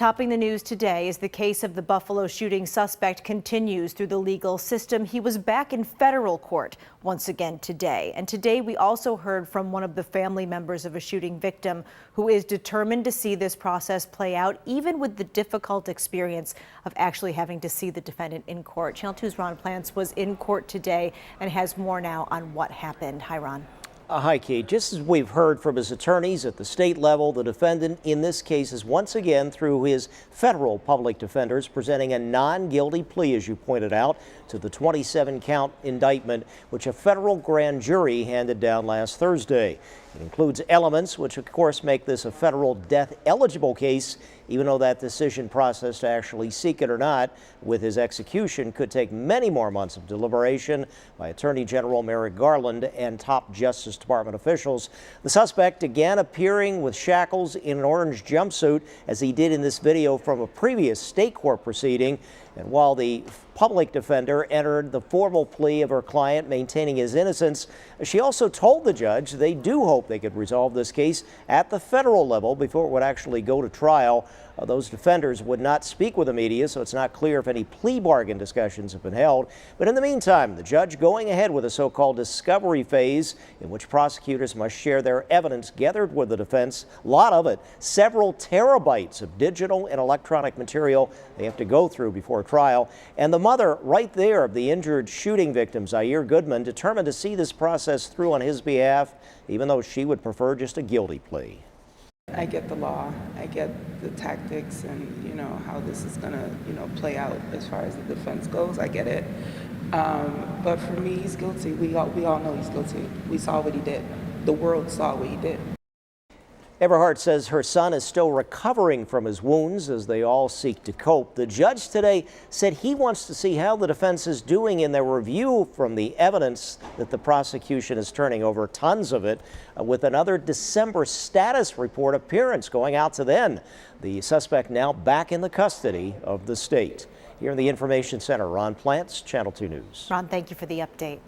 Topping the news today is the case of the Buffalo shooting suspect continues through the legal system. He was back in federal court once again today. And today we also heard from one of the family members of a shooting victim who is determined to see this process play out, even with the difficult experience of actually having to see the defendant in court. Channel 2's Ron Plants was in court today and has more now on what happened. Hi, Ron. Hi, Kate. Just as we've heard from his attorneys at the state level, the defendant in this case is once again, through his federal public defenders, presenting a non-guilty plea, as you pointed out, to the 27-count indictment, which a federal grand jury handed down last Thursday. It includes elements which, of course, make this a federal death-eligible case, even though that decision process to actually seek it or not with his execution could take many more months of deliberation by Attorney General Merrick Garland and top Justice Department officials. The suspect again appearing with shackles in an orange jumpsuit, as he did in this video from a previous state court proceeding. And while the public defender entered the formal plea of her client maintaining his innocence, she also told the judge they do hope they could resolve this case at the federal level before it would actually go to trial. Those defenders would not speak with the media, so it's not clear if any plea bargain discussions have been held. But in the meantime, the judge going ahead with a so-called discovery phase in which prosecutors must share their evidence gathered with the defense. A lot of it, several terabytes of digital and electronic material they have to go through before trial. And the mother right there of the injured shooting victim, Zaire Goodman, determined to see this process through on his behalf, even though she would prefer just a guilty plea. I get the law, I get the tactics and, how this is going to, play out as far as the defense goes. I get it. But for me, he's guilty. We all know he's guilty. We saw what he did. The world saw what he did. Everhart says her son is still recovering from his wounds as they all seek to cope. The judge today said he wants to see how the defense is doing in their review from the evidence that the prosecution is turning over, tons of it, with another December status report appearance going out to then. The suspect now back in the custody of the state. Here in the Information Center, Ron Plants, Channel 2 News. Ron, thank you for the update.